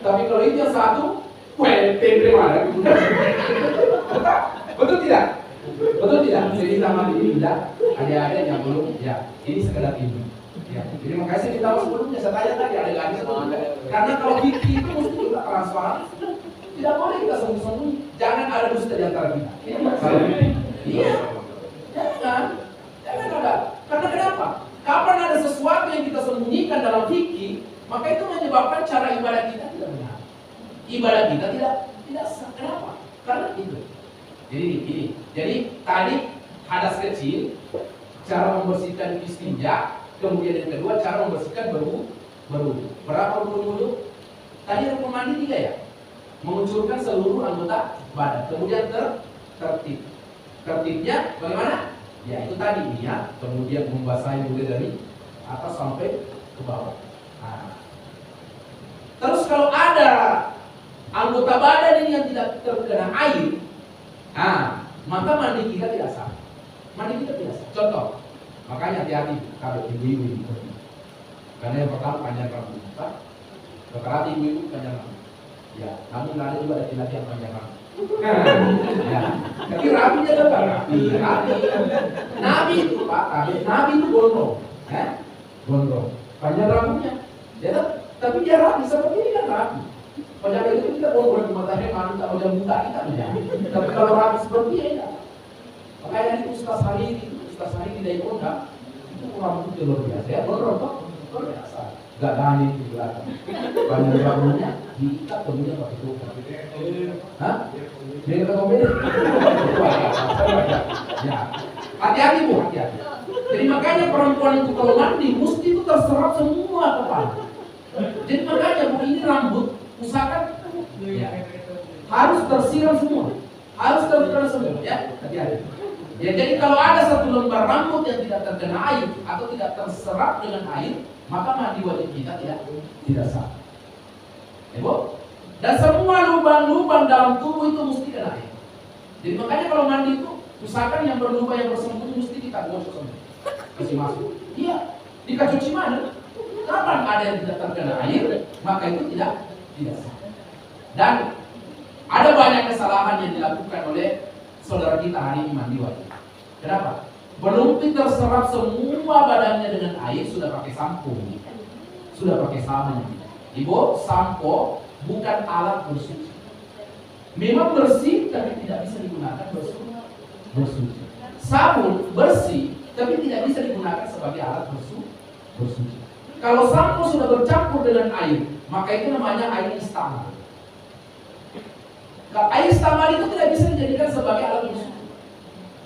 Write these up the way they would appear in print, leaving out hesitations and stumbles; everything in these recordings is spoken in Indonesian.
Tapi kalau itu yang satu, tempe mana? Betul tidak? Betul tidak? Jadi sama ini tidak ada yang belum, ya ini sekedar ini. Ya, jadi makanya saya minta sebelumnya saya tanya tadi ada lagi sebelumnya. Karena kalau fikih itu mesti juga transparan. Tidak boleh kita sembunyi-sembunyi. Jangan ada dusta di antara kita. Iya. Jangan ada. Karena kenapa? Kapan ada sesuatu yang kita sembunyikan dalam fikih, maka itu menyebabkan cara ibadah kita tidak benar. Ibadah kita tidak sah. Kenapa? Karena itu. Jadi tadi hadas kecil, cara membersihkan istinja, kemudian yang kedua cara membersihkan berwudu. Berapa wudu? Tadi rukun mandi 3 ya. Mengucurkan seluruh anggota badan, kemudian tertib. Tertibnya bagaimana? Ya itu tadi niat, kemudian membasahi mulai dari atas sampai ke bawah. Nah. Terus kalau ada anggota badan ini yang tidak terkena air, maka mandi kita tidak sah. Mandi kita tidak sah. Contoh, makanya hati-hati kalau ibu-ibu ini. Karena yang pertama panjang rambut, rata-rata ibu-ibu panjang rambut. Ya, namun ada juga laki-laki yang panjang rambut. Ya, tapi rambutnya tetap rapi. Nabi itu Pak, Nabi itu gondrong, gondrong, panjang rambutnya. Ya, tapi dia rapi seperti ini kan rapi. Penyakit itu kita gondrong di matanya mantap, kalau yang buta kita tidak. Tapi kalau rapi seperti ini, makanya itu Ustaz Hariri dari Kota itu rambutnya luar biasa. Ya, gondrong kok, luar biasa. Gak gani di belakang. Panjang rambutnya diikat kemudian pakai topi. Dia kata komedi. Ya, hati-hati Bu, hati-hati. Jadi makanya perempuan itu kalau mandi mesti itu terserap semua kepala. Jadi makanya Bu ini rambut usahakan ya, harus tersiram semua, harus tersiram semua. Ya, hati-hati. Ya, jadi kalau ada satu lembar rambut yang tidak terkena air atau tidak terserap dengan air, maka mandi wajib kita tidak sah. Ya, Bu? Dan semua lubang-lubang dalam tubuh itu mesti kena air. Jadi makanya kalau mandi itu usahakan yang berlubang yang bersembunyi mesti kita gosok semua. Kasih masuk. Iya. Kita cuci mana? Kapan ada yang tidak terkena air, maka itu tidak sah. Dan ada banyak kesalahan yang dilakukan oleh saudara kita hari ini mandi wajib. Kenapa? Belum terserap semua badannya dengan air, sudah pakai sampo. Sudah pakai sabun. Ibu, sampo bukan alat bersuci. Memang bersih, tapi tidak bisa digunakan bersuci. Sabun bersih, tapi tidak bisa digunakan sebagai alat bersuci. Kalau sampo sudah bercampur dengan air, maka itu namanya air istamal. Air istamal itu tidak bisa dijadikan sebagai alat bersuci.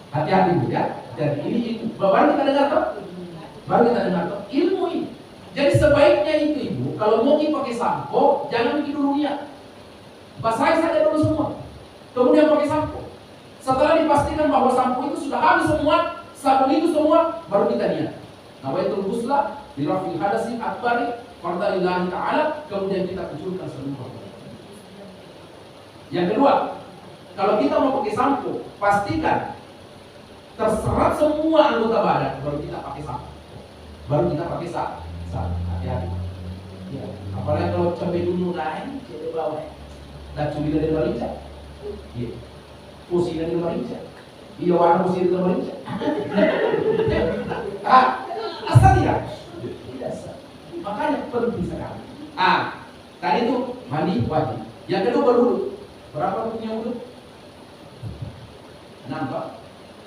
Hati-hati Bu ya. Dan ini baru kita dengar ilmu ini. Jadi sebaiknya itu Ibu, kalau mau pakai sampo, jangan bikin dulu niat. Basahi saja dulu semua. Kemudian pakai sampo. Setelah dipastikan bahwa sampo itu sudah habis semua, sabun itu semua, baru kita niat. Nawaitul ghusla bi raf'il hadasi akbari fardalillahi ta'ala, kemudian kita kucurkan seluruh. Yang kedua, kalau kita mau pakai sampo, pastikan terserap semua anggota badan, baru kita pakai sampo. Baru kita pakai sabun. Hati-hati. Ya. Apalagi kalau cabai dulu naik, jadi bawah. Dan cumi dari Malaysia. Iya. Pusi dari Malaysia. Iya, warna pusi dari Malaysia. Asal tidak. Tidak sah. Makanya penting sekali. Tadi itu mandi wajib. Yang kedua berwudu. Berapa punya wudu? 6 Pak.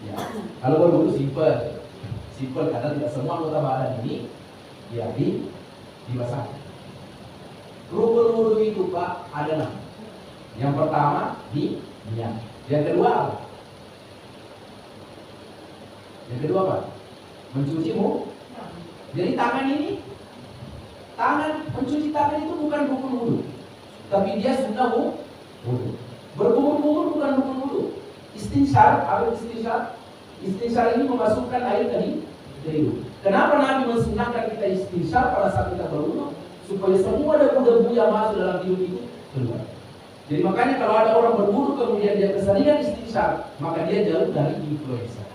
Ya. Kalau berwudu simpel karena tidak semua anggota badan ini ya dibasahi. Rukun wudu itu Pak ada 6. Yang pertama niat. Yang kedua apa? Yang kedua apa? Mencuci muka. Jadi mencuci tangan itu bukan rukun wudu, tapi dia sunnah wudu. Berkumur-kumur bukan rukun wudu. Istinsyar, apa istinsyar? Istinsyar ini memasukkan air dari hidung. Kenapa Nabi mensunahkan kita istinsyar pada saat kita berwudu? Supaya semua debu-debu yang masuk dalam hidung itu keluar. Jadi makanya kalau ada orang berwudu kemudian dia keseringan istinsyar, maka dia jauh dari influenza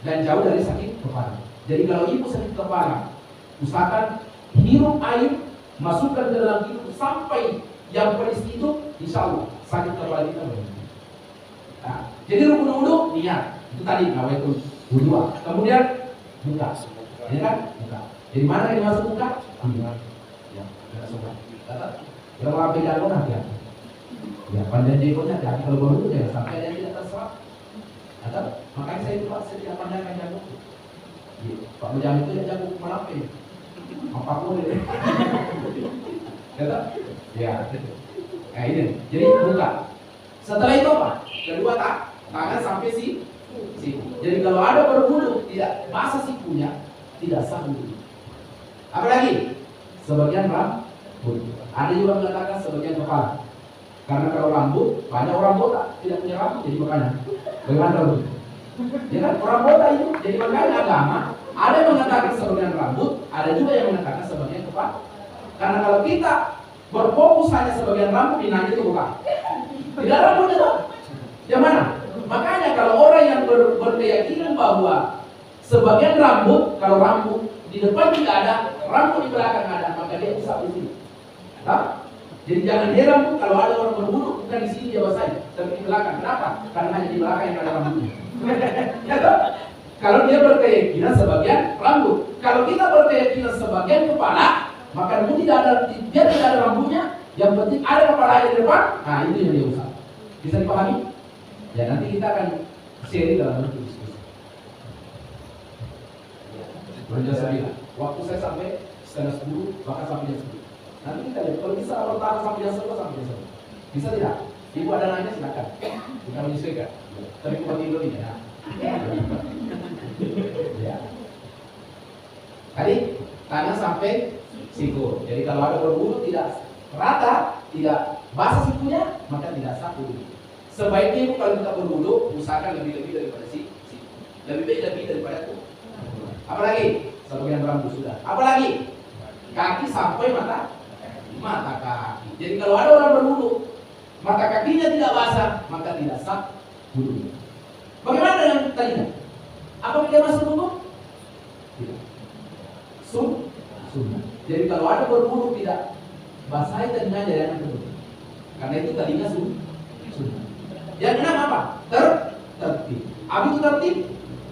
dan jauh dari sakit kepala. Jadi kalau ibu sakit kepala, usahakan hirup air masukkan ke dalam hidung sampai yang pelis itu, insya Allah sakit kepala kita berhenti. Nah, jadi rukun wudu niat itu tadi nawaitul wudu. Kemudian buka, ini kan buka. Jadi mana yang masuk buka? Ya, tidak suka. Kalau apa yang dilakukan nanti ya pandai jekonya, jadi kalau baru ya sampai ada yang tidak terserap. Atau makanya saya itu Pak, saya tidak pandangkan jagung. Pak Mujahid itu ya jagung melape. Apa boleh? Kata? Ya. Nah ini, jadi buka. Setelah itu apa? Kedua tangan sampai siku. Jadi kalau ada berwudu tidak basah sikunya, tidak sah wudu. Apalagi sebagian rambut. Ada juga mengatakan sebagian kepala. Karena kalau rambut, banyak orang botak tidak punya rambut, jadi makanya bagaimana rambut? Ya kan orang botak itu, jadi makanya agama ada yang mengatakan sebagian rambut, ada juga yang mengatakan sebagian kepala. Karena kalau kita berfokus hanya sebagian rambut, dinanya itu bukan. Tidak rambut itu. Yang mana? Makanya kalau orang yang berkeyakinan bahwa sebagian rambut, kalau rambut di depan tidak ada, rambut di belakang ada, maka dia usap di sini. Nah, jadi jangan heran pun kalau ada orang berwudu bukan di sini dia basahin, tapi di belakang. Kenapa? Karena hanya di belakang yang ada rambutnya. Ya toh? Kalau dia berkeyakinan sebagian rambut, kalau kita berkeyakinan sebagian kepala, maka rambut tidak ada, dia tidak ada rambutnya. Yang penting ada kepala di depan. Nah itu yang dia usah. Bisa dipahami? Ya nanti kita akan share dalam bentuk diskusi. Jam 9. Waktu saya sampai setengah 10, bahkan sampai jam 10. Nanti kita lihat, kalau bisa bertahan sampai jam 11 sampai jam 11. Bisa tidak? Ibu ada nanya silakan. Kita menyesuaikan. Tapi kita tidur ini ya. Ya. Tadi tangan sampai siku. Jadi kalau ada berwudu tidak rata, tidak basah sikunya, maka tidak sah wudu. Sebaiknya ibu kalau kita berwudu usahakan lebih daripada siku. Lebih baik daripada itu. Apalagi sebagian rambut sudah. Apalagi kaki sampai mata kaki. Jadi kalau ada orang berwudu, mata kakinya tidak basah, maka tidak sah wudu. Bagaimana dengan tadinya? Apa dia masuk wudu? Tidak. Sunnah. Jadi kalau ada berwudu tidak basahi tadinya jangan berwudu. Karena itu tadinya sunnah. Yang enam apa? Tertib. Habis itu tertib,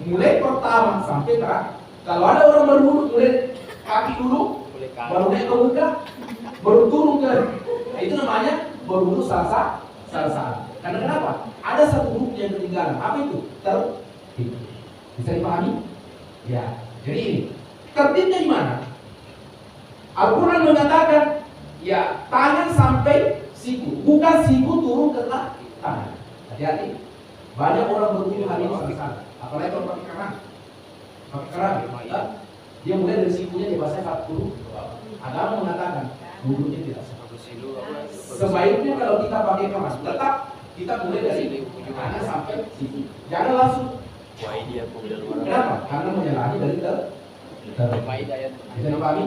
mulai pertama sampai terakhir. Kalau ada orang berwudu mulai kaki dulu, baru naik ke muka, baru turun ke. Itu namanya berwudu salah. Karena kenapa? Ada satu huruf yang ketinggalan. Apa itu? Tertib. Bisa dipahami? Ya. Jadi ini tertibnya di mana? Al-Quran mengatakan, ya tangan sampai siku, bukan siku turun ke tangan. Hati-hati. Banyak orang berwudu hari ini salah. Apalagi kalau pakai keran. Dia mulai dari sikunya dia basahi dulu. Agama mengatakan wudunya tidak sah. Sebaiknya kalau kita pakai keran, tetap kita mulai dari tangan sampai siku. Jangan langsung. Kenapa? Karena menyalahi dari bisa dipahami?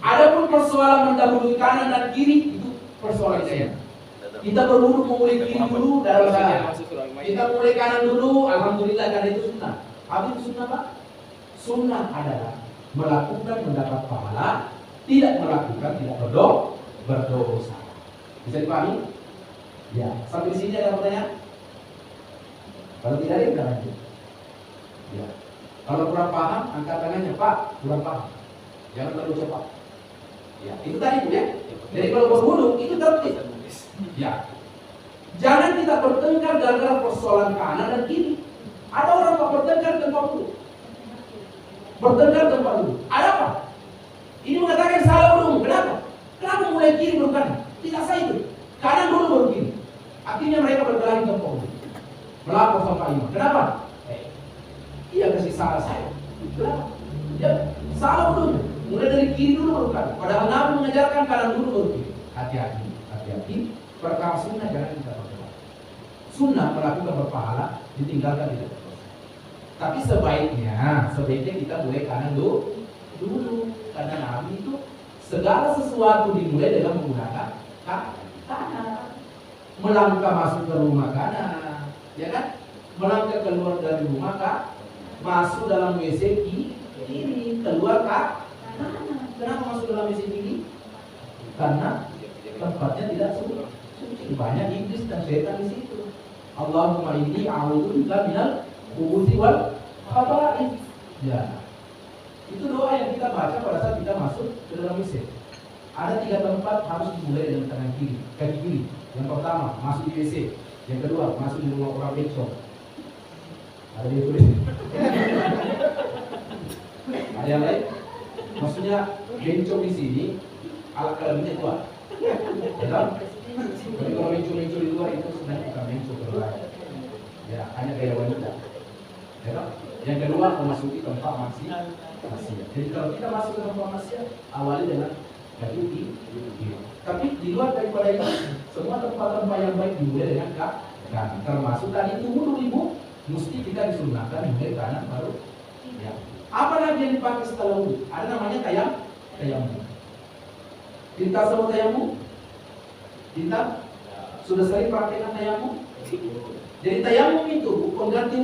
Adapun persoalan mendahului kanan dan kiri itu persoalan saya. Kita berwudu mulai kiri dulu dalam salah. Kita mulai kanan dulu, alhamdulillah karena itu sunnah. Apa itu sunnah Pak? Sunnah adalah melakukan mendapat pahala, tidak melakukan tidak berdosa. Bisa dipahami? Ya, sampai sini ada pertanyaan? Kalau tidak ada kita lanjut. Ya. Kalau kurang paham, angkat tangannya Pak, kurang paham. Jangan terlalu cepat. Ya, itu tadi ya. Jadi kalau berwudu itu tertib. Ya. Jangan kita bertengkar gara-gara persoalan kanan dan kiri. Ada orang yang bertengkar tempat wudu. Bertengkar tempat wudu. Ada apa? Ini mengatakan salah wudu. Kenapa? Kenapa mulai kiri baru kanan? Tidak sah itu. Kanan dulu baru kiri. Akhirnya mereka berkelahi tempat wudu. Melapor sama imam. Kenapa? Iya kasih salah saya. Kenapa? Ya, salah wudu. Mulai dari kiri dulu baru kanan. Padahal Nabi mengajarkan kanan dulu baru kiri. Hati-hati. Perkara sunnah jangan kita berdoa. Sunnah melakukan berpahala, ditinggalkan tidak berdosa. Tapi sebaiknya kita mulai kanan dulu. Karena Nabi itu segala sesuatu dimulai dengan menggunakan kanan. Melangkah masuk ke rumah kanan, ya kan? Melangkah keluar dari rumah masuk dalam WC kiri, keluar kanan. Kenapa masuk dalam WC kiri? karena tempatnya tidak suci. Banyak iblis dan setan di situ. Allahumma inni a'udzubika minal khubuthi wal khaba'ith. Ya. Itu doa yang kita baca pada saat kita masuk ke dalam WC. Ada 3 tempat harus dimulai dengan tangan kiri, kaki kiri. Yang pertama, masuk di WC. Yang kedua, masuk di rumah orang bencong. Ada di tulis. Ada yang lain? Maksudnya bencong di sini alat kelaminnya tua. Ya kan? Jadi kalau bencong-bencong di luar itu sebenarnya bukan bencong berlain. Ya, hanya gaya wanita. Ya kan? Yang kedua, memasuki tempat maksiat. Jadi kalau kita masuk ke tempat maksiat, awali dengan kaki kiri. Tapi di luar daripada itu, semua tempat-tempat yang baik dimulai dengan kanan. Termasuk tadi itu wudhu ibu, mesti kita disunahkan mulai kanan baru. Ya. Apa lagi yang dipakai setelah wudhu? Ada namanya tayamum. Tinta sama tayamum? Tinta? Sudah sering praktekkan tayamum? Jadi tayamum itu pengganti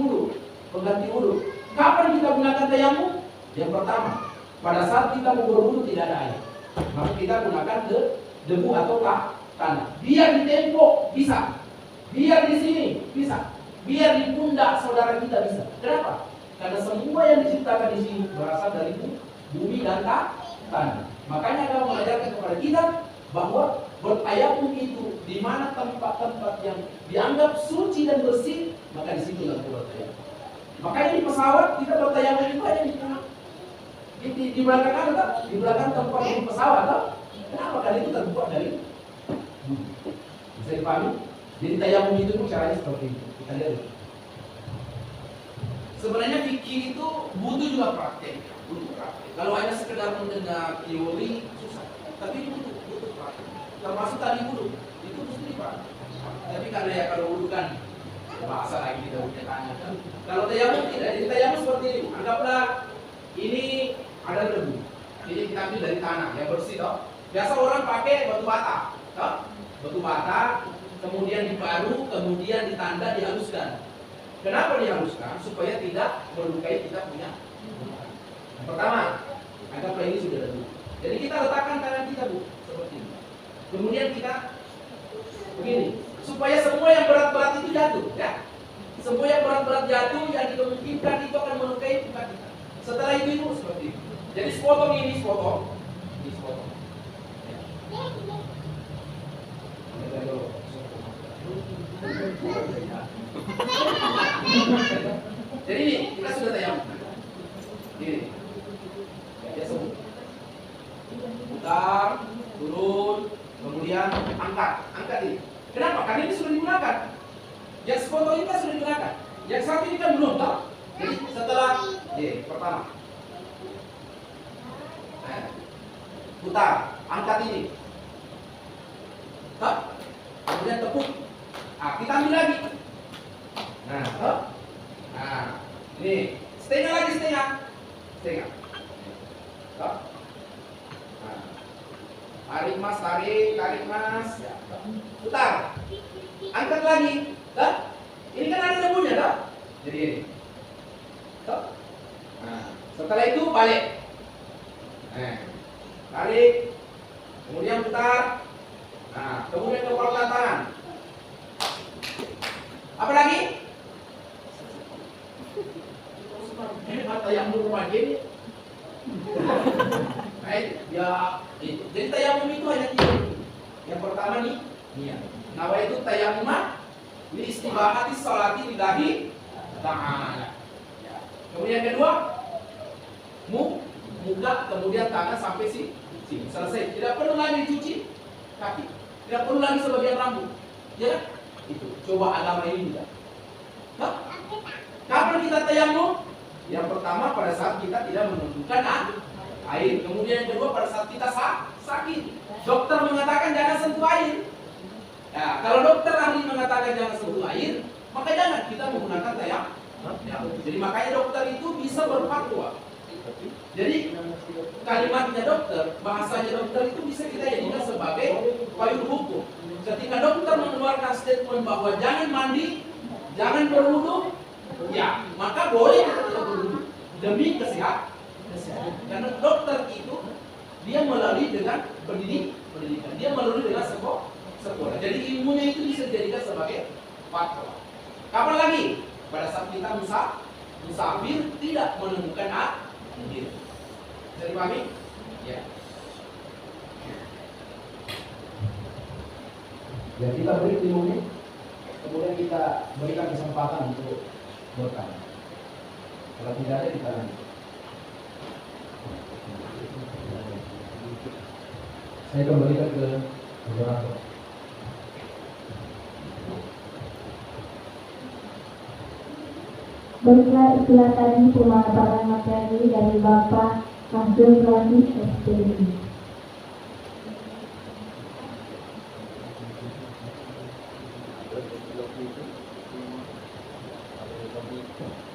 wudhu. Kapan kita gunakan tayamum? Yang pertama, pada saat kita mau berwudhu tidak ada air, maka kita gunakan debu atau tanah. Biar di tembok bisa, biar di sini bisa, biar di pundak saudara kita bisa. Kenapa? Karena semua yang diciptakan di sini berasal dari bumi dan tanah. Makanya agama mengajarkan kepada kita bahwa bertayamum itu di mana tempat-tempat yang dianggap suci dan bersih, maka di situ kita bertayamum. Makanya di pesawat kita bertayamum itu ada di belakang ada, di belakang tempat di pesawat, tak? Kenapa? Karena itu terbuat dari bisa dipahami? Jadi tayamum itu caranya seperti itu. Kita lihat. Sebenarnya fikih itu butuh juga praktek. Kalau hanya sekedar mendengar teori susah. Tapi itu butuh praktek. Termasuk tadi wudhu itu mesti praktek. Tapi kalau wudhu kan bahasa lagi kita punya tanya kan. Kalau tayamum tidak. Jadi tayamum seperti ini. Anggaplah ini ada debu. Ini kita ambil dari tanah yang bersih, toh. Biasa orang pakai batu bata, toh. Batu bata, kemudian dibaru, kemudian ditanda, dihaluskan. Kenapa dihaluskan? Supaya tidak melukai kita punya. Yang pertama, anggaplah ini sudah debu. Jadi kita letakkan tangan kita, Bu, seperti ini. Kemudian kita begini, supaya semua yang berat-berat itu jatuh, ya. Semua yang berat-berat jatuh yang dimungkinkan itu akan melukai muka kita. Setelah itu seperti itu. Jadi sepotong ini sepotong. Ini sepotong. Jadi ini kita sudah tayang. Ini. Biasa. Putar, turun, kemudian angkat ini. Kenapa? Karena ini sudah digunakan. Yang sepotong ini kan sudah digunakan. Yang satu ini kan belum, tak? Jadi setelah pertama putar, angkat ini, kemudian tepuk. Kita ambil lagi. Ini setengah lagi, setengah. Tarik mas, tarik mas. Putar, angkat lagi. Ini kan ada debunya, tak? Jadi ini. Setelah itu balik. Tarik, kemudian putar. Kemudian kepalkan tangan. Apa lagi? Tayamum rumah gini. Jadi tayamum itu hanya 3. Yang pertama nih, nama itu tayamum li istibahati sholati lillahi ta'ala. Kemudian kedua, muka, kemudian tangan sampai sini. Selesai. Tidak perlu lagi dicuci kaki. Tidak perlu lagi sebagian rambut. Ya? Itu. Coba agama ini juga. Kapan kita tayamum? Yang pertama pada saat kita tidak menentukan air. Kemudian yang kedua pada saat kita sakit. Dokter mengatakan jangan sentuh air. Ya, kalau dokter ahli mengatakan jangan sentuh air, maka jangan kita menggunakan tayamum. Jadi makanya dokter itu bisa berfatwa. Jadi kalimatnya dokter, bahasanya dokter itu bisa kita jadikan sebagai payung hukum. Ketika dokter mengeluarkan statement bahwa jangan mandi, jangan berwudu, ya maka boleh kita tidak berwudu demi kesehatan. Karena dokter itu dia melalui dengan pendidikan. pendidikan. Dia melalui dengan sekolah. Jadi ilmunya itu bisa dijadikan sebagai fatwa. Kapan lagi? Pada saat kita musafir tidak menemukan air. Bisa dipahami? Ya. Ya, kita beri 5 menit, kemudian kita berikan kesempatan untuk bertanya. Kalau tidak ada, kita lanjut. Saya kembalikan ke moderator. Baiklah, itulah tadi pemaparan materi dari Bapak Abdul Ghani SPDI.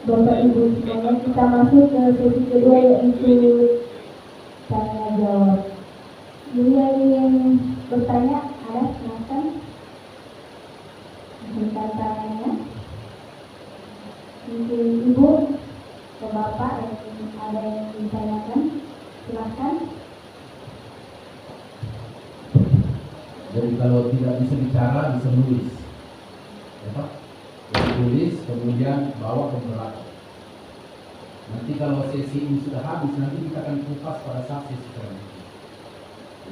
Bapak Ibu semuanya, kita masuk ke sesi kedua, yaitu tanya jawab. Jadi yang ingin bertanya, ada silakan minta tanya. Mungkin Ibu atau Bapak yang ada yang ditanyakan, silakan. Jadi kalau tidak bisa bicara, bisa nulis. Ya, Pak? Jadi tulis, kemudian bawa ke moderator. Nanti kalau sesi ini sudah habis, nanti kita akan kupas pada saat sesi selanjutnya.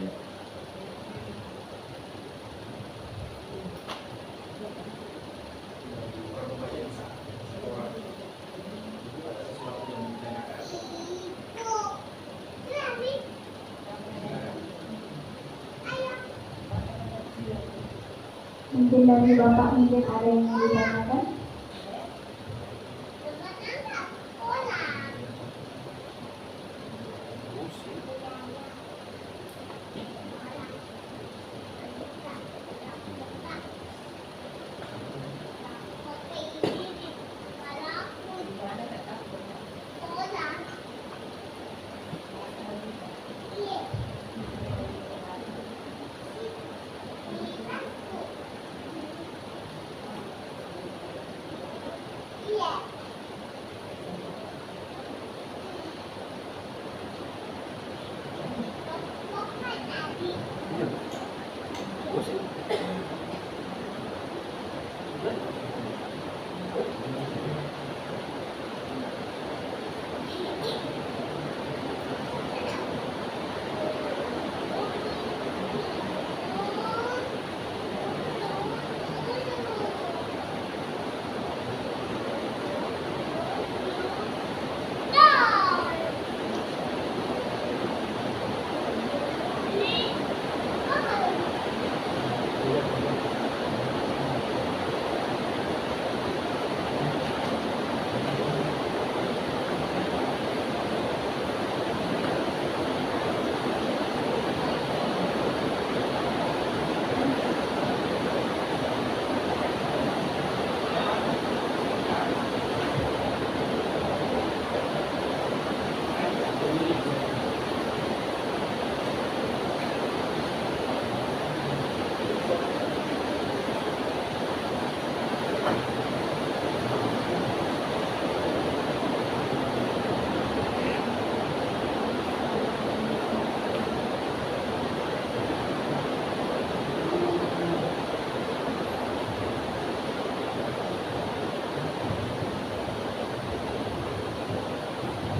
Ya. Mungkin dari Bapak mungkin ada yang ditanyakan.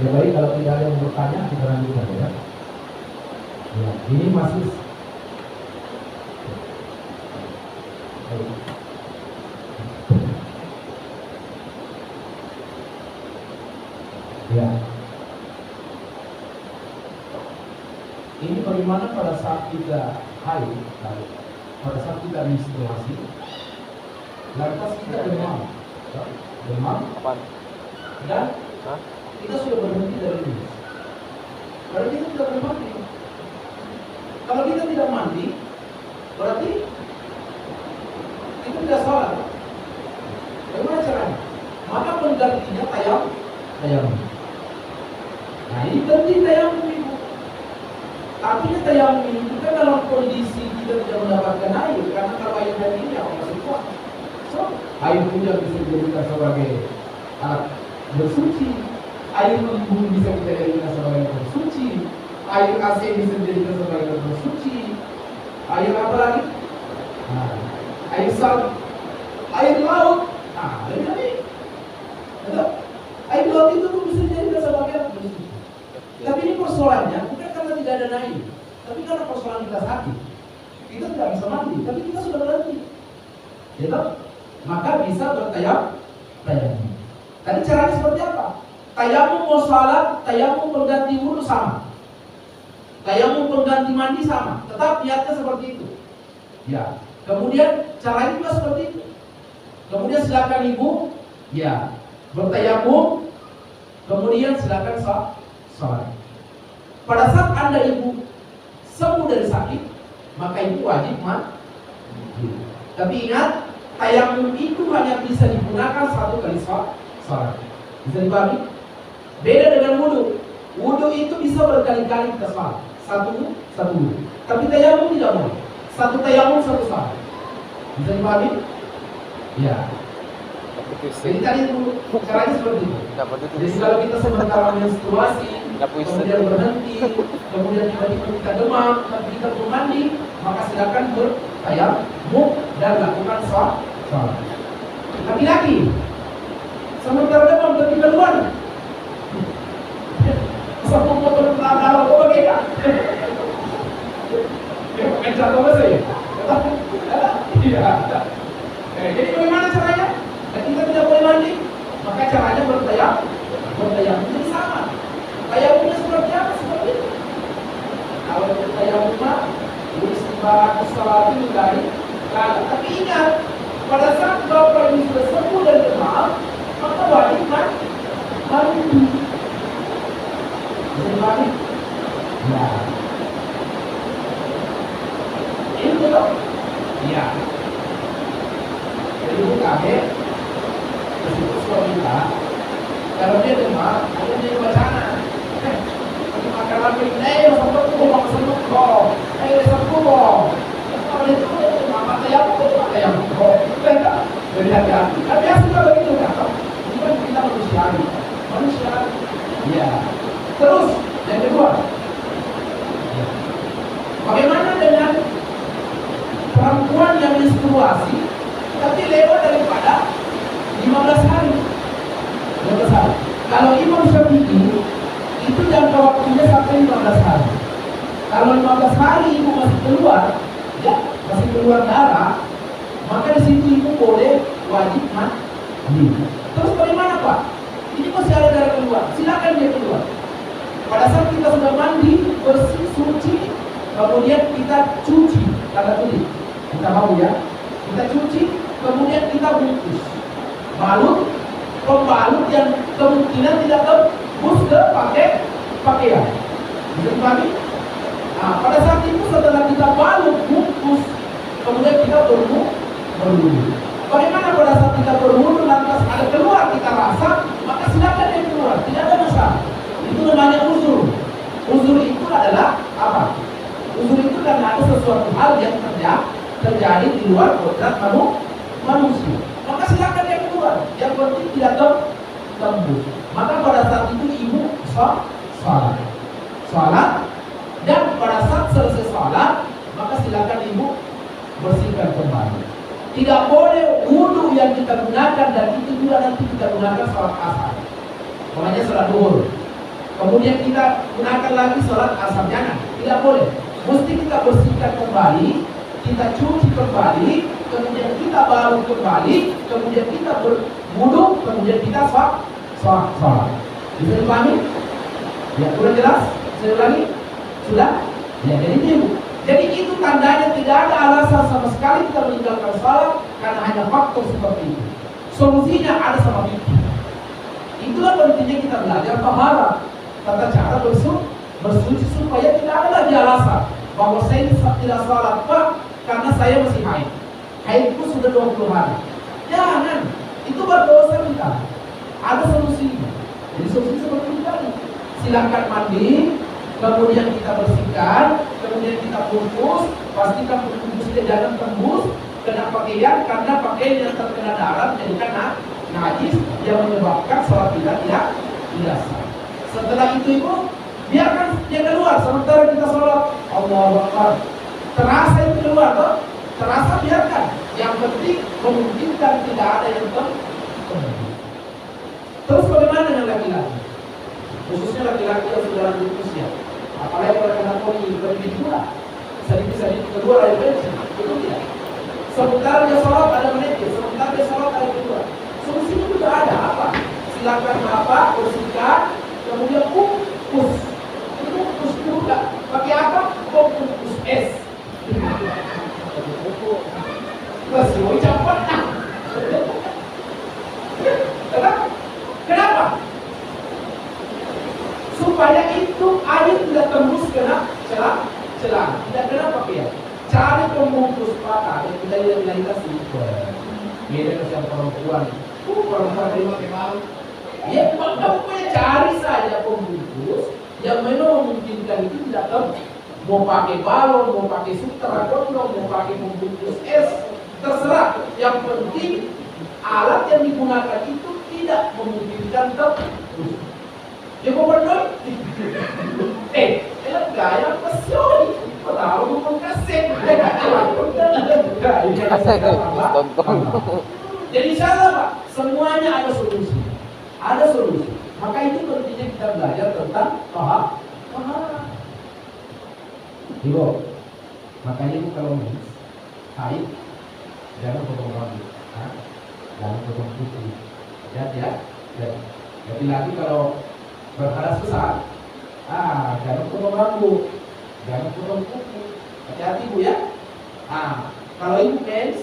Ya baik, kalau tidak ada yang bertanya, kita lanjutkan ya. Ya, ini masih ya. Ini bagaimana pada saat kita haid, pada saat kita menstruasi, lantas kita demam, dan kita sudah berhenti dari ini. Berarti kita tidak boleh mandi. Kalau kita tidak mandi, berarti itu tidak salah. Bagaimana caranya? Maka penggantinya tayamum. Nah, ini penting tayamum itu. Artinya tayamum itu kan dalam kondisi kita tidak mendapatkan air, karena kalau air dari ini apa masih kuat. So, air hujan bisa dijadikan sebagai alat bersuci. Air embun bisa kita jadikan sebagai bersuci, air AC bisa dijadikan sebagai bersuci, Air apa lagi? Nah, air sawit, air laut. Nah, jadi air laut itu tuh bisa dijadikan sebagai air bersih. Tapi ini persoalannya bukan karena tidak ada air, tapi karena persoalan kita sakit. Kita tidak bisa mandi, tapi kita sudah berhenti. Gitu? Maka bisa bertayamum. Tadi caranya seperti apa? Tayamum mau salat, tayamum pengganti wudu sama. Tayamum pengganti mandi sama. Tetap niatnya seperti itu. Ya. Kemudian caranya juga seperti itu. Kemudian silakan ibu, ya, bertayamum. Kemudian silakan salat. Pada saat Anda ibu sembuh dari sakit, maka ibu wajib mandi. Tapi ingat, tayamum itu hanya bisa digunakan satu kali salat. Bisa dibagi? Beda dengan wudu. Wudu itu bisa berkali-kali kita salat. Satu wudu. Tapi tayamum tidak boleh. Satu tayamum, satu salat. Bisa dibagi? Ya. Jadi tadi itu caranya seperti itu. Jadi kalau kita sementara menstruasi, kemudian berhenti, kemudian tiba-tiba kita demam, tapi kita belum mandi, maka silakan bertayamum dan lakukan salat. Laki-laki sementara demam tapi keluar, satu motor kalau kau bagaimana? Bukan jatuh apa sih? Iya. Jadi bagaimana caranya? Ketika tidak boleh mandi, maka caranya bertayamum. Jadi sama. Tayamumnya seperti apa? Seperti itu. Kalau bertayamum istilah salatu dari kalau. Tapi ingat, pada saat bapak ini sudah sembuh dan demam, maka wajib mandi. Jadi mandi. Ya. Ini betul. Ya. Jadi itu kaget. Meskipun suami kita, kalau dia demam, dia jadi wacana. Makan lagi, sampai kubur, sampai kubur, kalau itu mama tayamum, jadi hati-hati. Tapi biasa juga begitu kan? Ini kan kita manusia. Ya. Terus yang kedua, bagaimana dengan perempuan yang menstruasi tapi lewat daripada 15 hari? Kalau Imam Syafi'i itu jangka waktunya sampai 15 hari. Kalau 15 hari ibu masih keluar, ya masih keluar darah, maka di situ ibu boleh wajib mandi. Terus bagaimana Pak? Ini masih ada darah keluar, silakan dia keluar. Pada saat kita sudah mandi, bersih, suci, kemudian kita cuci, kata tulis. Kita mau ya, kita cuci, kemudian kita bungkus. Pembalut yang kemungkinan tidak tembus ke pakaian. Bisa dipahami? Nah, pada saat itu setelah kita balut, bungkus, kemudian kita berwudu. Bagaimana pada saat kita berwudu lantas ada keluar kita rasa, maka silakan dia keluar, tidak ada masalah. Itu namanya uzur. Uzur itu adalah apa? Uzur itu karena ada sesuatu hal yang terjadi di luar kodrat manusia. Maka silakan dia keluar. Yang penting tidak tembus. Maka pada saat itu ibu salat, dan pada saat selesai salat, maka silakan ibu bersihkan kembali. Tidak boleh wudu yang kita gunakan dan itu juga nanti kita gunakan salat asar. Makanya salat duhur. Kemudian kita gunakan lagi salat asar, jangan. Tidak boleh. Mesti kita bersihkan kembali, kita cuci kembali, kemudian kita baru kembali, kemudian kita berwudu, kemudian kita sholat. Bisa dipahami? Ya, sudah jelas? Saya ulangi? Sudah? Ya, jadi itu tandanya tidak ada alasan sama sekali kita meninggalkan sholat karena hanya faktor seperti itu. Solusinya ada sama itu. Itulah pentingnya kita belajar taharah, tata cara bersuci supaya tidak ada lagi alasan bahwa saya tidak sholat Pak karena saya masih haid. Haidku sudah 20 hari. Jangan, itu berdosa kita. Ada solusinya. Jadi solusi seperti ini tadi. Silakan mandi, kemudian kita bersihkan, kemudian kita bungkus, pastikan bungkusnya jangan tembus kena pakaian karena pakaian yang terkena darah menjadikan najis yang menyebabkan sholat kita tidak sah. Setelah itu ibu biarkan dia keluar sementara kita sholat. Allahu Akbar. Terasa itu keluar tuh, terasa biarkan. Yang penting memungkinkan tidak ada yang Terus bagaimana dengan laki-laki? Khususnya laki-laki yang sudah lanjut usia. Apalagi kalau kena poni lebih tua, sedikit kedua lagi bensin, itu tidak. Sebentar dia sholat ada menit, sebentar dia sholat ada kedua. Solusinya juga ada apa? Silakan Bapak bersihkan, kemudian kukus. Itu kukus juga. Pakai apa? Kukus es. Masih mau cepat. Kenapa? Supaya itu air tidak tembus kena celah. Tidak kena pakaian. Cari pembungkus patah yang kita lihat beda dengan perempuan. Perempuan dari makan. Ya, pokoknya cari saja pembungkus yang memang memungkinkan itu tidak tembus. Mau pakai balon, mau pakai sutra gondong, mau pakai pembungkus es, terserah. Yang penting alat yang digunakan itu tidak memungkinkan tembus. Ya kok benar? Gaya pesion. Tahu bukan kasih. Jadi salah Pak, semuanya ada solusi. Ada solusi. Maka itu pentingnya kita belajar tentang tahara. Ibu, makanya itu kalau mens, haid, jangan potong rambut, jangan potong kuku. Ya. Jadi lagi kalau berhadas besar, jangan potong rambut, jangan potong kuku. Hati-hati Bu ya. Kalau ibu mens,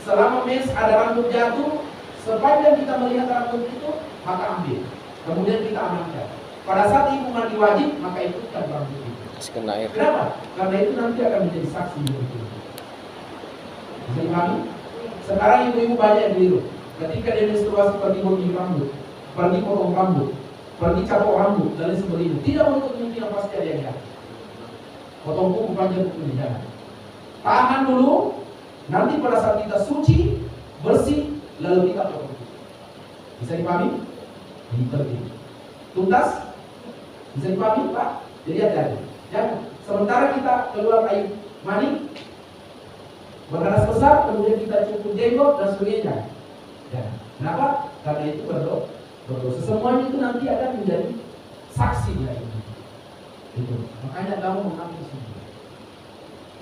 selama mens ada rambut jatuh, sepanjang kita melihat rambut itu, maka ambil. Kemudian kita amankan. Pada saat ibu mandi wajib, maka ikutkan rambut itu. Kenapa? Karena itu nanti akan menjadi saksi begitu. Bisa dipahami? Sekarang ibu-ibu banyak yang keliru. Ketika dia menstruasi pergi potong rambut, pergi potong rambut, pergi capok rambut dan lain sebagainya. Tidak menutup kemungkinan pasti ada yang jatuh. Potong kuku panjang kuku jangan. Tahan dulu. Nanti pada saat kita suci, bersih, lalu kita potong kuku. Bisa dipahami? Pergi. Tuntas? Bisa dipahami Pak? Jadi hati-hati. Jangan. Sementara kita keluar air mani, berhadas besar, kemudian kita cukup jenggot dan sebagainya. Jangan. Kenapa? Karena itu berdosa. Semuanya itu nanti akan menjadi saksi dari itu. Makanya kamu mengambil sini.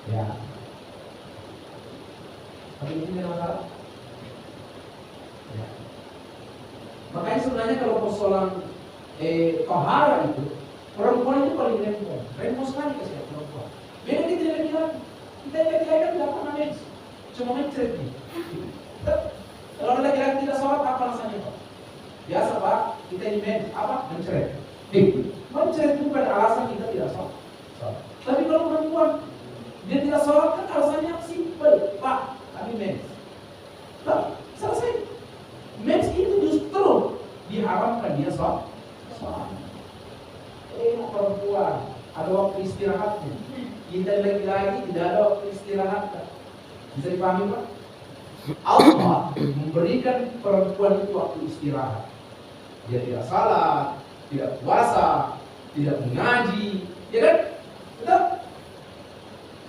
Ya. Tapi ini tidak masalah. Ya. Makanya sebenarnya kalau persoalan tahara itu, perempuan itu paling remuk sekali ke siapa perempuan. Beda kita laki-laki. Kita laki-laki kan tidak pernah mens, cuma mencret nih. Kalau laki-laki tidak sholat apa rasanya Pak? Biasa Pak, kita ini mens apa? Mencret. Mencret bukan alasan kita tidak sholat. Tapi kalau perempuan dia tidak sholat kan alasannya simpel Pak, kami mens. Selesai. Mens itu justru diharamkan dia sholat. Perempuan ada waktu istirahatnya. Kita lagi-lagi tidak ada waktu istirahatnya. Bisa dipahami Pak? Allah memberikan perempuan itu waktu istirahat. Dia tidak salat, tidak puasa, tidak mengaji, ya kan? Betul?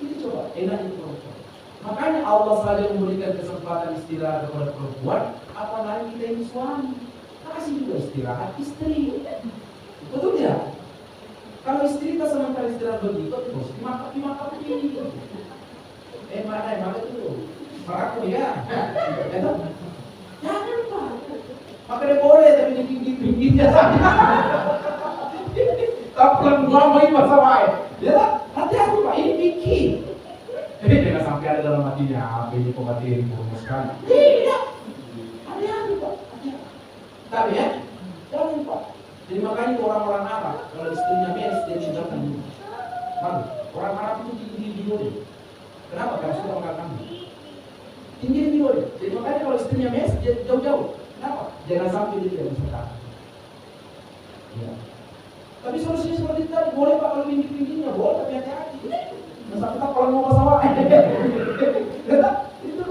Ini coba enak itu perempuan. Makanya Allah saja memberikan kesempatan istirahat kepada perempuan, apalagi kita ini suami. Kasih juga istirahat istri. Betul ya? Kalau istri kita sementara istirahat begitu, terus dimakan begini. Mana itu? Maraku ya. Jangan Pak. Makanya boleh tapi di pinggir-pinggirnya saja. Tak perlu ngomongin masalah. Ya, hati-hati Pak, ini pikir. Jadi jangan sampai ada dalam hatinya apa ini pematian buruk sekali. Tidak. Hati-hati Pak. Tapi ya, jangan Pak. Jadi makanya orang-orang Arab kalau istrinya mens dia tinggalkan dulu. Orang Arab itu tinggi di dulu. Kenapa? Karena sudah mengatakan tinggi di dulu. Jadi makanya kalau istrinya mens dia jauh-jauh. Kenapa? Jangan sampai dia tidak bisa tahan. Ya. Tapi solusinya seperti tadi, boleh Pak kalau pinggir-pinggirnya, boleh tapi hati-hati. Masa kita kalau mau sawah. Itu.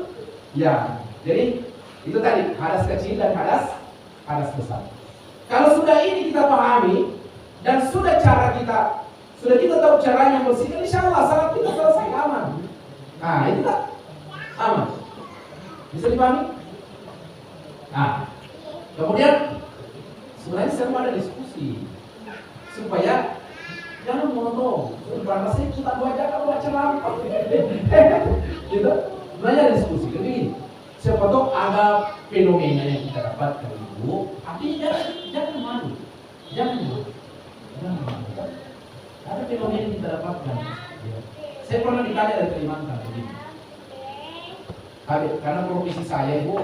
Ya. Jadi itu tadi hadas kecil dan hadas besar. Kalau sudah ini kita pahami dan sudah kita tahu caranya bersihkan, insya Allah salat kita selesai aman. Nah, itu kan sama. Bisa dipahami? Nah, kemudian sebenarnya saya mau ada diskusi supaya jangan monoton. Karena saya kita baca ceramah, gitu. Sebenarnya ada diskusi. Jadi siapa tahu ada fenomena yang kita dapatkan itu, artinya jangan malu, jangan malu. Ada fenomena yang kita dapatkan. Ya. Saya pernah ditanya dari Kalimantan begini. Karena profesi saya Ibu,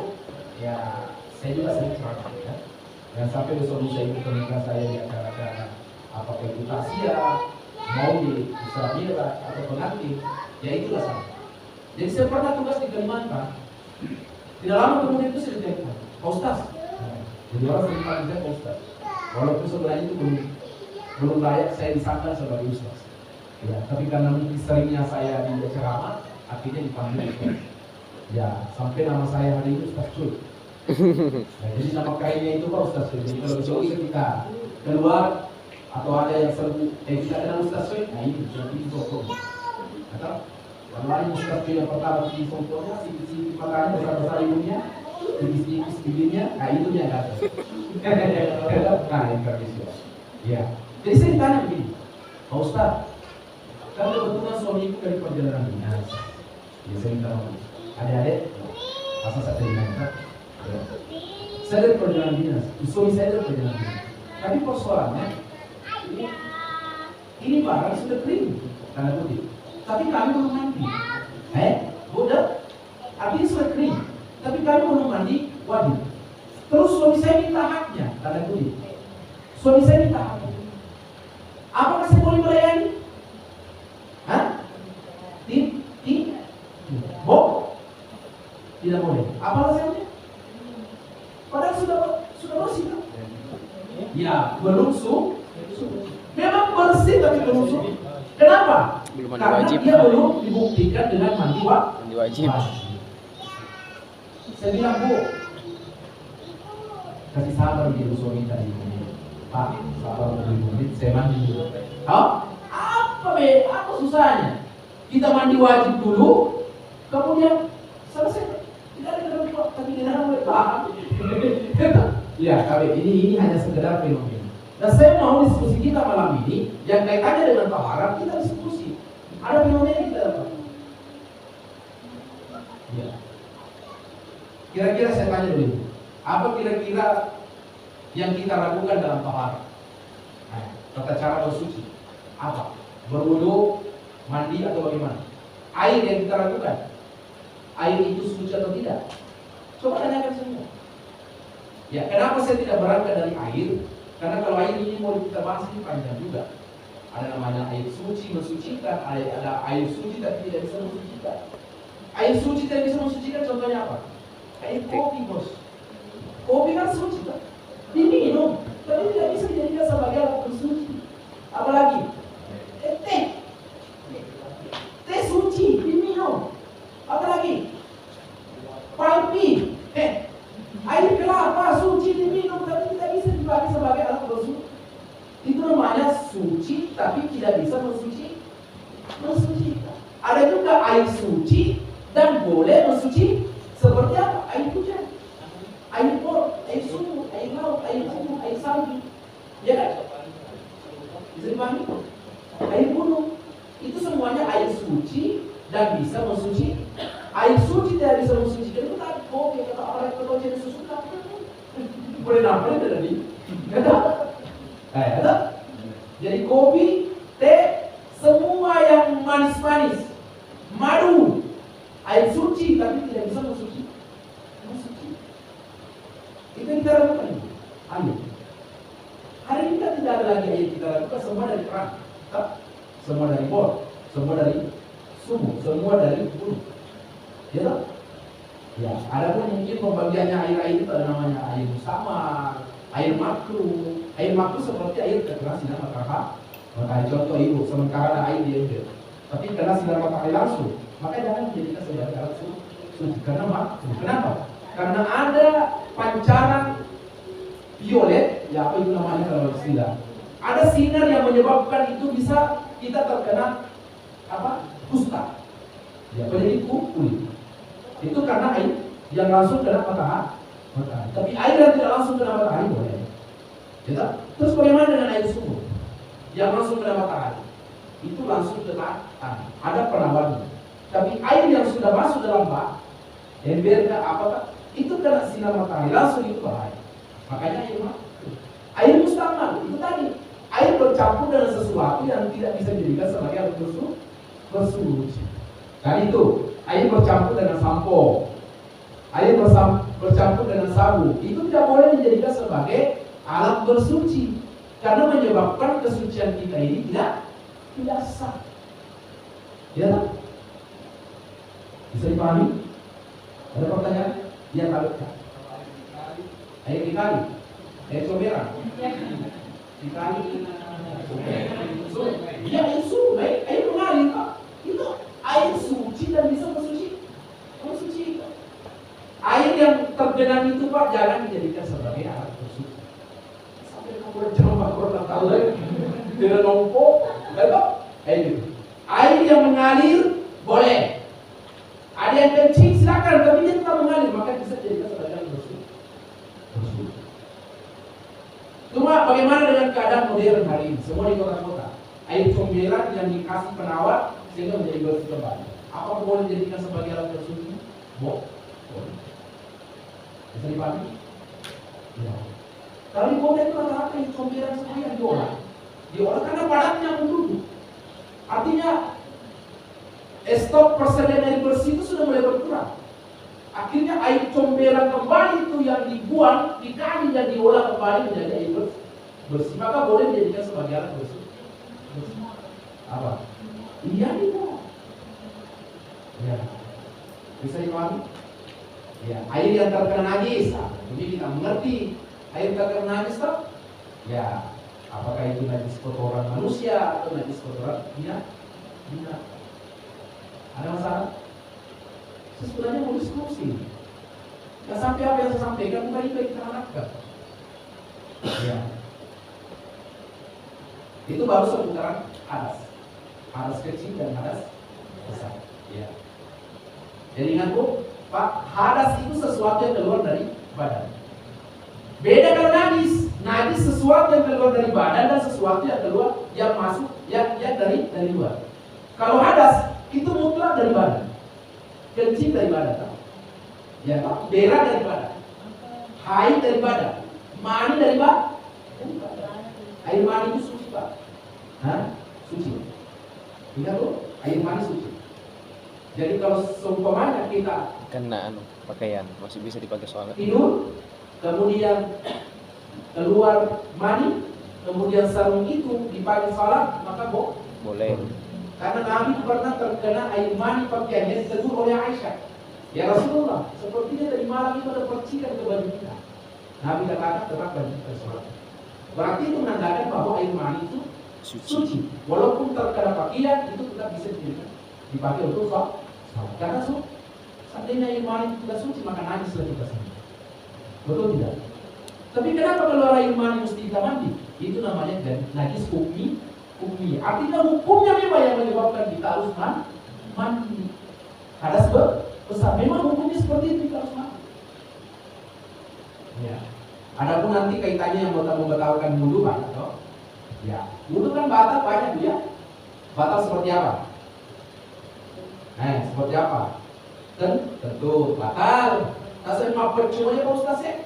ya saya juga sering ceramah ya. Dan sampai besok lusa itu pernikahan saya di acara-acara apakah itu Tasya, mau di Israel atau pengantin, ya itulah sama. Jadi saya pernah tugas di Kalimantan. Tidak lama kemudian itu saya ditanya, Pak Ustaz. Jadi orang sering panggil saya Pak Ustaz. Walaupun sebenarnya itu belum layak saya disangka sebagai Ustaz. Ya, tapi karena mungkin seringnya saya di ceramah, akhirnya dipanggil Ustaz. Ya, sampai nama saya hari ini Ustaz Cuy. Nah, jadi nama kainnya itu Pak Ustaz Cuy. Jadi kalau besok kita keluar atau ada yang serbu, kita kenal Ustaz Cuy, nah ini berarti itu pokok. Atau yang lain Ustaz Cuy yang pertama di fotonya, sisi matanya besar-besar hidungnya, tipis-tipis bibirnya, nah itu dia ada. Nah, ini kardisio. Ya, jadi saya ditanya begini, Pak Ustaz, kan kebetulan suamiku dari perjalanan dinas. Ya, saya minta maaf. Adik-adik, asal saya terima ya. Saya dari perjalanan dinas, suami saya dari perjalanan dinas. Tapi persoalannya, ini barang sudah kering, tanda kutip. Tapi kami belum mandi. Udah, artinya sudah kering. Tapi kami belum mandi, wajib. Terus suami saya minta haknya, tanda kutip. Suami saya minta haknya. Apakah saya boleh melayani? Tidak boleh. Apa alasannya? Padahal sudah bersih kan? Ya, belum memang bersih tapi belum suci. Kenapa? Belum mandi Karena wajib. dia belum dibuktikan dengan mandi wajib. Saya bilang, Bu, kasih sabar gitu suami tadi. Pak, sabar menit, saya mandi dulu. Apa susahnya? Kita mandi wajib dulu, kemudian selesai. Tidak ada kenapa, tapi tidak ada paham. Ya, ini hanya sekedar fenomena. Nah, saya mau diskusi kita malam ini yang kaitannya dengan taharah, kita diskusi. Ada fenomena yang kita dapat. Ya. Kira-kira saya tanya dulu, apa kira-kira yang kita lakukan dalam taharah? Nah, tata cara bersuci apa? Berwudu, mandi atau bagaimana? Air yang kita lakukan, air itu suci atau tidak? Coba tanyakan semua. Ya, kenapa saya tidak berangkat dari air? Karena kalau air ini mau kita bahas ini panjang juga. Ada namanya air suci mensucikan, ada air suci tapi tidak bisa mensucikan. Air suci tidak bisa mensucikan contohnya apa? Air kopi, bos. Kopi kan suci kan? Diminum, tapi tidak bisa dijadikan sebagai alat bersuci. Apalagi teh suci diminum. Apalagi palpi, air kelapa suci diminum, tapi tidak bisa dipakai sebagai alat bersuci. Itu namanya suci, tapi tidak bisa mensucikan. Ada juga air suci dan boleh mensuci seperti apa? Air hujan, air bor, air sumur, air laut, air gunung, air salju, ya kan? Bisa dipahami? Air gunung itu semuanya air suci dan bisa mensuci. Air suci tidak bisa mensucikan itu tadi kopi kata orang kalau jenis susu kan boleh nampak tadi, kata. Jadi kopi, teh, semua yang manis-manis, madu, air suci tapi tidak bisa mensuci. Itu yang kita lakukan. Ayo. Hari ini kan tidak ada lagi air kita lakukan, semua dari keran, semua dari bor, semua dari sumur, semua dari gunung. Ya tak? Ya, ada pun mungkin pembagiannya air itu ada namanya air mustama, air makruh. Air makruh seperti air terkena sinar matahari. Contoh itu, sementara ada air di ember, tapi kena sinar matahari langsung, maka jangan dijadikan sebagai alat suci. Karena makruh. Kenapa? Karena ada pancaran violet, ya apa itu namanya kalau istilah. Ada sinar yang menyebabkan itu bisa kita terkena apa? Kusta. Ya, penyakit kulit. Itu karena air yang langsung kena matahari. Tapi air yang tidak langsung kena matahari boleh. Ya, terus bagaimana dengan air sumur yang langsung kena matahari? Itu langsung kena tanah. Ada penawarnya. Tapi air yang sudah masuk dalam bak, embernya apakah itu kena sinar matahari langsung, itu bahaya. Makanya air mustamal itu tadi, air bercampur dengan sesuatu yang tidak bisa dijadikan sebagai air bersuci. Dan itu air bercampur dengan sampo, air bercampur dengan sabu, itu tidak boleh dijadikan sebagai alat bersuci karena menyebabkan kesucian kita ini tidak sah. Ya tak? Bisa dipahami? Ada pertanyaan? Ya, tahu. Air dikali, air comberan, dikali, ya air sungai, air mengalir, Pak. Itu air suci dan bisa bersuci. Air yang tergenang itu, Pak, jangan dijadikan sebagai alat bersuci. Sampai kamu jangan pernah tahu lagi, tidak nombok, betul? Air yang mengalir boleh. Ada yang kencing silakan, tapi dia tetap mengalir, maka bisa dijadikan sebagai alat bersuci. Cuma bagaimana dengan keadaan modern hari ini? Semua di kota-kota, air comberan yang dikasih penawar sehingga menjadi bersih kembali. Apa boleh dijadikan sebagai alat bersuci? Boleh. Bisa dipahami? Ya. Kalau di kota itu rata-rata air comberan semua yang diolah karena padatnya penduduk. Artinya stok persediaan air bersih itu sudah mulai berkurang. Akhirnya air comberan kembali itu yang dibuang, dikali dan diolah kembali menjadi air bersih. Maka boleh dijadikan sebagai alat bersih. Apa? Iya itu. Ya. Bisa dipahami? Ya. Air yang terkena najis. Jadi kita mengerti air terkena najis tak? Ya. Apakah itu najis kotoran manusia atau najis kotoran binatang? Ada masalah? Sebenarnya mau diskusi. Tidak sampai apa yang saya sampaikan bukan itu yang kita harapkan. Ya. Itu baru seputaran hadas kecil dan hadas besar. Ya. Jadi ingat Bu, Pak, hadas itu sesuatu yang keluar dari badan. Beda kalau najis sesuatu yang keluar dari badan dan sesuatu yang keluar yang masuk yang dari luar. Kalau hadas itu mutlak dari badan. Kencing dari badan, ya, darah dari badan, haid dari badan, mani dari badan. Air mani itu suci, Pak. Suci. Ingat tuh, air mani suci. Jadi kalau seumpamanya kita kena pakaian masih bisa dipakai sholat. Tidur, kemudian keluar mani, kemudian sarung itu dipakai sholat, maka boleh. Karena Nabi pernah terkena air mani pakaiannya ditegur oleh Aisyah. Ya Rasulullah, sepertinya dari malam itu ada percikan ke baju kita. Nabi katakan tetap baju kita sholat. Berarti itu menandakan bahwa air mani itu suci. Walaupun terkena pakaian itu tetap bisa dipakai untuk sholat. Karena seandainya air mani itu tidak suci maka najis lagi kita sendiri. Betul tidak? Tapi kenapa kalau air mani mesti kita mandi? Itu namanya najis hukmi. Artinya hukumnya memang yang menyebabkan kita harus mandi. Hadas besar. Memang hukumnya seperti itu, kita harus mandi. Ya. Adapun nanti kaitannya yang membatalkan wudu banyak, toh. Ya. Wudu kan batal banyak ya. Batal seperti apa? Seperti apa? Tentu batal. Nah, saya mau percuma ya Pak Ustaz ya.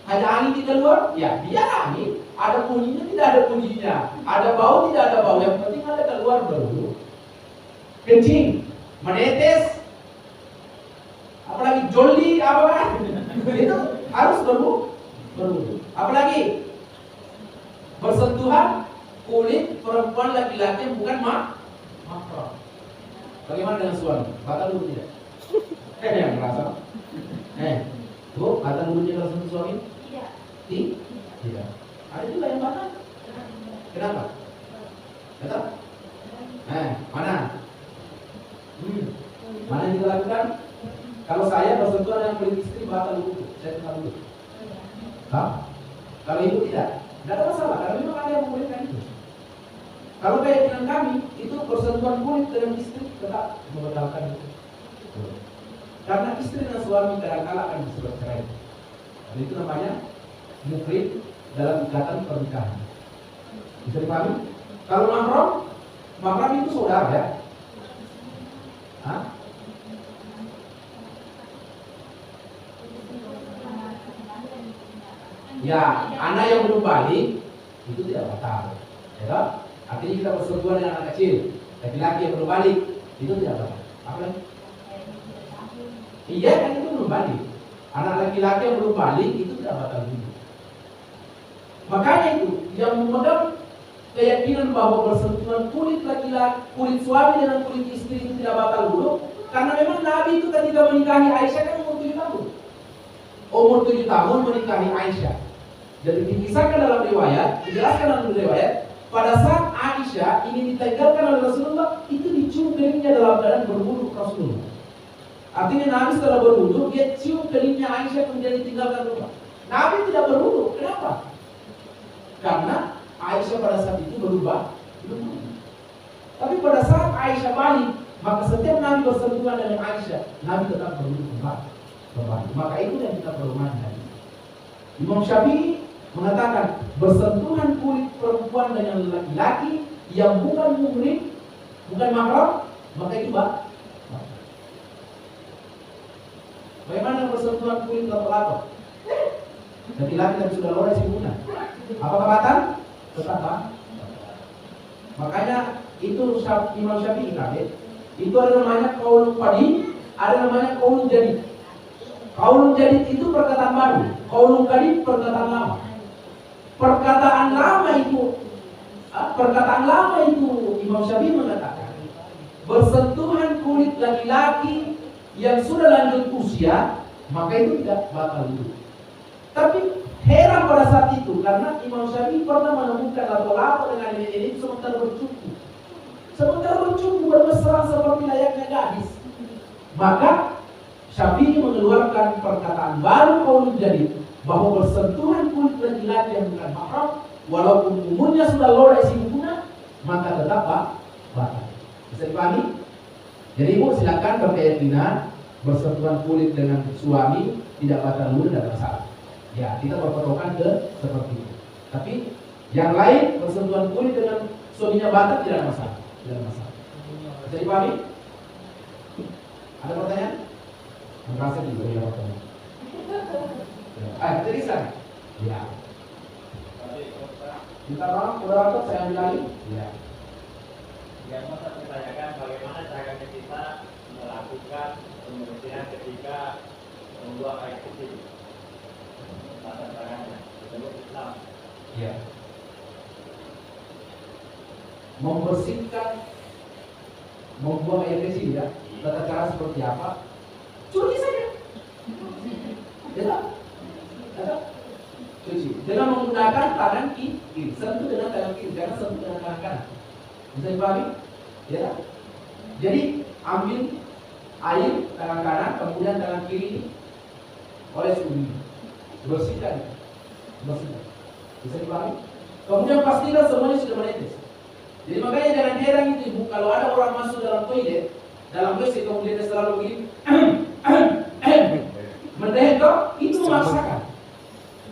Hanya angin tidak keluar, ya biar angin. Ada bunyinya, tidak ada bunyinya. Ada bau, tidak ada bau. Yang penting ada keluar dulu. Kencing, menetes, apalagi joli, apa itu harus berwudu. Apalagi bersentuhan kulit perempuan laki-laki bukan mahram. Bagaimana dengan suami? Batal dulu tidak? Yang merasa? Bu, batal dulu kalau sentuh suami? Tidak. Ada juga yang batal. Kenapa? Betul? Mana? Mana yang kita lakukan? Kalau saya bersentuhan dengan kulit istri batal dulu. Saya tukar dulu. Kalau ibu tidak ada masalah. Karena memang ada yang membolehkan itu. Kalau keyakinan kami itu persentuhan kulit dengan istri tetap membatalkan itu. Karena istri dan suami kadang-kala akan bercerai. Dan itu namanya mukrim dalam ikatan pernikahan. Bisa dipahami? Kalau mahram itu saudara ya. Hah? Ya, anak yang belum balik itu tidak batal. Ya, artinya kita bersentuhan dengan anak kecil, laki-laki yang belum balik itu tidak batal. Apa lagi? Iya kan itu belum balik. Anak laki-laki yang belum balik itu tidak batal juga. Makanya itu yang memegang keyakinan bahwa bersentuhan kulit laki-laki, kulit suami dengan kulit istri itu tidak batal dulu, karena memang Nabi itu ketika menikahi Aisyah kan umur 7 tahun. Umur 7 tahun menikahi Aisyah. Jadi dikisahkan dalam riwayat, dijelaskan dalam riwayat, pada saat Aisyah ingin ditinggalkan oleh Rasulullah, itu dicium keningnya dalam keadaan berwudu Rasulullah. Artinya Nabi setelah berwudu, dia cium keningnya Aisyah kemudian ditinggalkan rumah. Nabi tidak berwudu, kenapa? Karena Aisyah pada saat itu berubah. Tapi pada saat Aisyah balik, maka setiap Nabi bersentuhan dengan Aisyah, Nabi tetap berwudu kembali. Maka itu yang kita perlukan tadi. Imam Syafi'i mengatakan bersentuhan kulit perempuan dengan laki-laki yang bukan muhrim, bukan mahram, maka itu batal. Bagaimana bersentuhan kulit lato-lato? Laki-laki yang sudah lores ibunya, apakah batal? Tetap batal. Makanya itu Imam Syafi'i kaget. Itu ada namanya qaulun qadim, ada namanya qaulun jadid. Qaulun jadid itu perkataan baru, qaulun qadim perkataan lama. Perkataan lama itu Imam Syafi'i mengatakan bersentuhan kulit laki-laki yang sudah lanjut usia, maka itu tidak batal dulu. Tapi heran pada saat itu karena Imam Syafi'i pernah menemukan lato-lato dengan ini sementara bercucu bermesra seperti layaknya gadis. Maka Syafi'i mengeluarkan perkataan baru qaulun jadid bahwa bersentuhan kulit laki-laki yang bukan mahram, walaupun umurnya sudah lores ibunya, maka tetap batal. Bisa dipahami? Jadi ibu silakan berkeyakinan bersentuhan kulit dengan suami tidak batal dulu, tidak masalah. Ya, kita berpatokan ke seperti itu. Tapi yang lain bersentuhan kulit dengan suaminya batal tidak masalah. Tidak masalah. Bisa dipahami? Ada pertanyaan? Merasa juga ya pertanyaan. Jadi sana. Ya. Kita orang udah saya ambil lagi. Ya. Yang mau saya tanyakan bagaimana cara kita melakukan pembersihan ketika membuang air kecil. Tata caranya menurut Islam. Ya. Membersihkan, membuang air kecil ya. Tata cara seperti apa? Cuci saja. Ya. Cuci dengan menggunakan tangan kiri, sentuh dengan tangan kiri, jangan sentuh dengan tangan kanan. Bisa dipahami? Ya. Jadi ambil air tangan kanan, kemudian tangan kiri ini oles ujung, bersihkan. Bisa dipahami? Kemudian pastikan semuanya sudah menetes. Jadi makanya jangan heran itu ibu, kalau ada orang masuk dalam toilet, dalam WC kemudian dia selalu begini, mendehet itu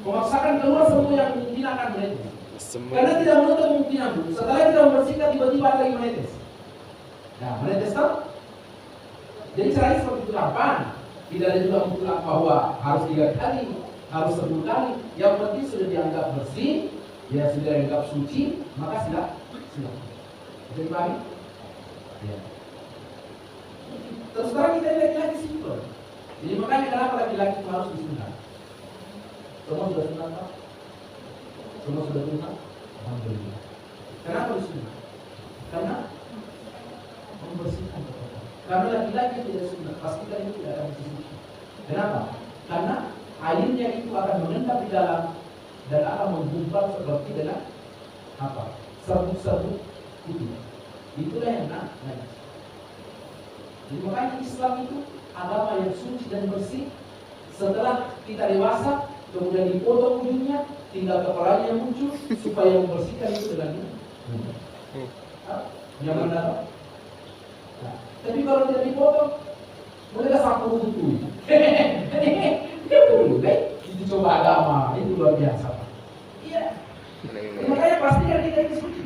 memaksakan keluar semua yang mungkin akan menetes. Karena tidak menutup kemungkinan. Setelah kita membersihkan tiba-tiba ada lagi menetes. Nah, menetes toh? Jadi caranya seperti itu kapan? Tidak ada juga mutlak bahwa harus 3 kali, harus 10 kali. Yang penting sudah dianggap bersih, ya sudah dianggap suci, maka silakan. Jadi pahami? Ya. Terus sekarang kita laki-laki simpel. Jadi makanya kenapa laki-laki itu harus disunat? Semua sudah sunat Pak? Semua sudah sunat? Alhamdulillah. Kenapa disunat? Karena membersihkan kotoran. Karena laki-laki tidak sunat, pastikan itu tidak akan bersih. Kenapa? Karena airnya itu akan mengendap di dalam dan akan menggumpal seperti dengan apa? Serbuk-serbuk itu. Itulah yang najis. Jadi makanya Islam itu agama yang suci dan bersih. Setelah kita dewasa, kemudian dipotong ujungnya, tinggal kepalanya yang muncul supaya membersihkan itu dengan mudah. Nyaman atau? Nah, tapi kalau tidak dipotong, mereka sapu butuh. Dia perlu deh. Itu coba agama, itu luar biasa. Iya. Makanya pasti kan kita itu suci.